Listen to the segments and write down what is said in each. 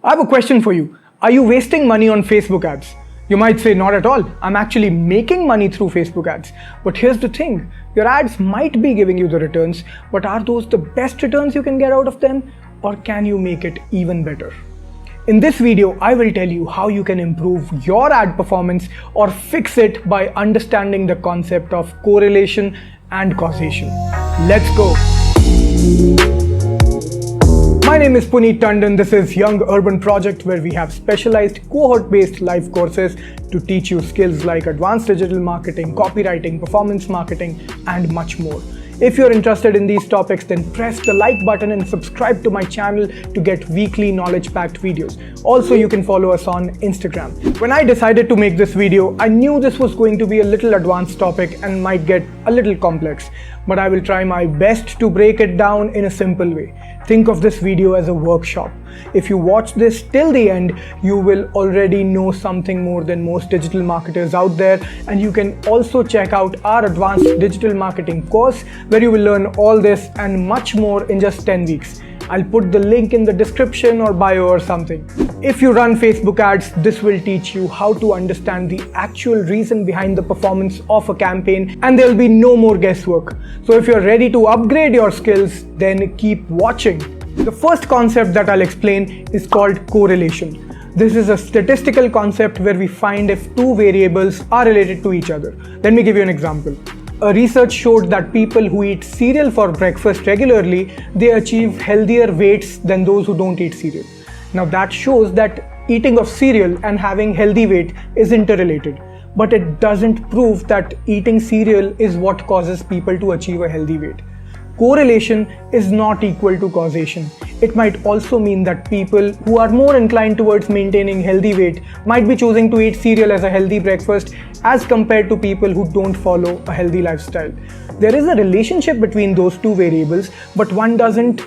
I have a question for you. Are you wasting money on Facebook ads? You might say, not at all. I'm actually making money through Facebook ads. But here's the thing. Your ads might be giving you the returns, but are those the best returns you can get out of them? Or can you make it even better? In this video, I will tell you how you can improve your ad performance or fix it by understanding the concept of correlation and causation. Let's go. My name is Puneet Tandon. This is Young Urban Project, where we have specialized cohort-based live courses to teach you skills like advanced digital marketing, copywriting, performance marketing, and much more. If you're interested in these topics, then press the like button and subscribe to my channel to get weekly knowledge-packed videos. Also, you can follow us on Instagram. When I decided to make this video, I knew this was going to be a little advanced topic and might get a little complex, but I will try my best to break it down in a simple way. Think of this video as a workshop. If you watch this till the end, you will already know something more than most digital marketers out there, and you can also check out our advanced digital marketing course where you will learn all this and much more in just 10 weeks. I'll put the link in the description or bio or something. If you run Facebook ads, this will teach you how to understand the actual reason behind the performance of a campaign, and there'll be no more guesswork. So if you're ready to upgrade your skills, then keep watching. The first concept that I'll explain is called correlation. This is a statistical concept where we find if two variables are related to each other. Let me give you an example. A research showed that people who eat cereal for breakfast regularly, they achieve healthier weights than those who don't eat cereal. Now that shows that eating of cereal and having healthy weight is interrelated, but it doesn't prove that eating cereal is what causes people to achieve a healthy weight. Correlation is not equal to causation. It might also mean that people who are more inclined towards maintaining healthy weight might be choosing to eat cereal as a healthy breakfast as compared to people who don't follow a healthy lifestyle. There is a relationship between those two variables, but one doesn't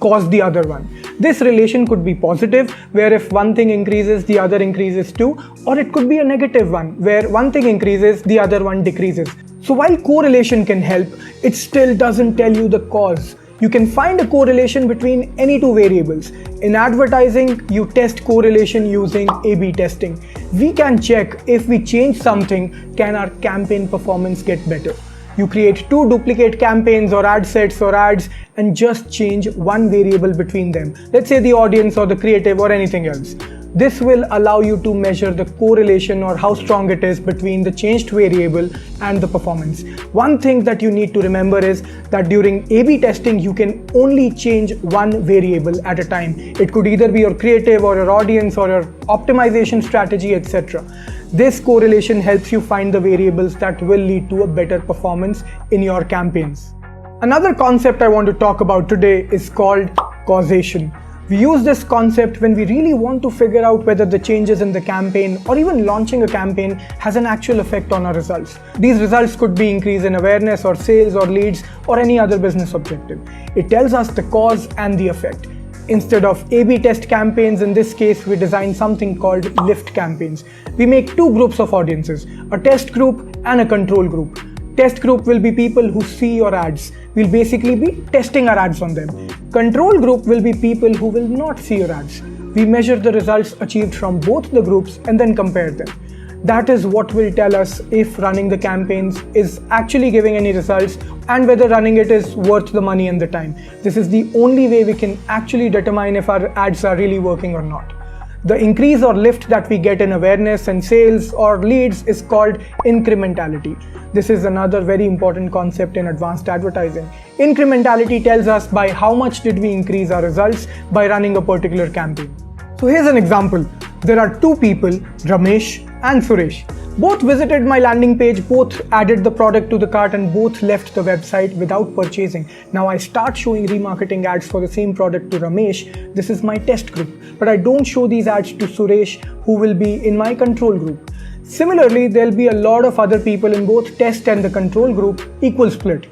cause the other one. This relation could be positive, where if one thing increases, the other increases too, or it could be a negative one, where one thing increases, the other one decreases. So while correlation can help, it still doesn't tell you the cause. You can find a correlation between any two variables. In advertising, you test correlation using A/B testing. We can check if we change something, can our campaign performance get better? You create two duplicate campaigns or ad sets or ads and just change one variable between them. Let's say the audience or the creative or anything else. This will allow you to measure the correlation or how strong it is between the changed variable and the performance. One thing that you need to remember is that during A/B testing, you can only change one variable at a time. It could either be your creative or your audience or your optimization strategy, etc. This correlation helps you find the variables that will lead to a better performance in your campaigns. Another concept I want to talk about today is called causation. We use this concept when we really want to figure out whether the changes in the campaign or even launching a campaign has an actual effect on our results. These results could be increase in awareness or sales or leads or any other business objective. It tells us the cause and the effect. Instead of A/B test campaigns, in this case, we design something called lift campaigns. We make two groups of audiences, a test group and a control group. Test group will be people who see your ads. We'll basically be testing our ads on them. Control group will be people who will not see your ads. We measure the results achieved from both the groups and then compare them. That is what will tell us if running the campaigns is actually giving any results and whether running it is worth the money and the time. This is the only way we can actually determine if our ads are really working or not. The increase or lift that we get in awareness and sales or leads is called incrementality. This is another very important concept in advanced advertising. Incrementality tells us by how much did we increase our results by running a particular campaign. So here's an example. There are two people, Ramesh and Suresh. Both visited my landing page, both added the product to the cart, and both left the website without purchasing. Now I start showing remarketing ads for the same product to Ramesh. This is my test group, but I don't show these ads to Suresh, who will be in my control group. Similarly, there'll be a lot of other people in both test and the control group, equal split.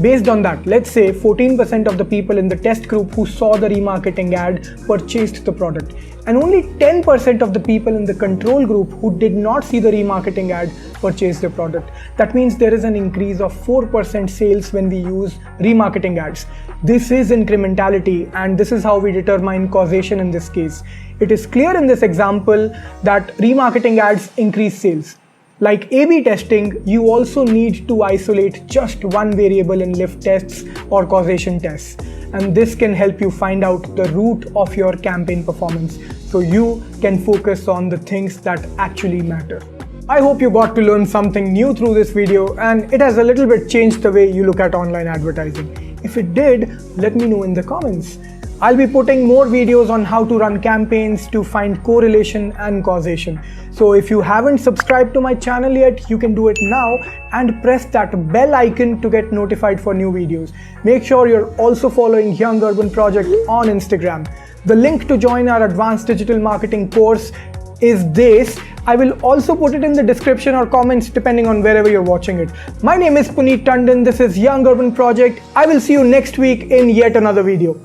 Based on that, let's say 14% of the people in the test group who saw the remarketing ad purchased the product, and only 10% of the people in the control group who did not see the remarketing ad purchased the product. That means there is an increase of 4% sales when we use remarketing ads. This is incrementality, and this is how we determine causation in this case. It is clear in this example that remarketing ads increase sales. Like A/B testing, you also need to isolate just one variable in lift tests or causation tests. And this can help you find out the root of your campaign performance so you can focus on the things that actually matter. I hope you got to learn something new through this video and it has a little bit changed the way you look at online advertising. If it did, let me know in the comments. I'll be putting more videos on how to run campaigns to find correlation and causation. So if you haven't subscribed to my channel yet, you can do it now and press that bell icon to get notified for new videos. Make sure you're also following Young Urban Project on Instagram. The link to join our advanced digital marketing course is this. I will also put it in the description or comments depending on wherever you're watching it. My name is Puneet Tandon. This is Young Urban Project. I will see you next week in yet another video.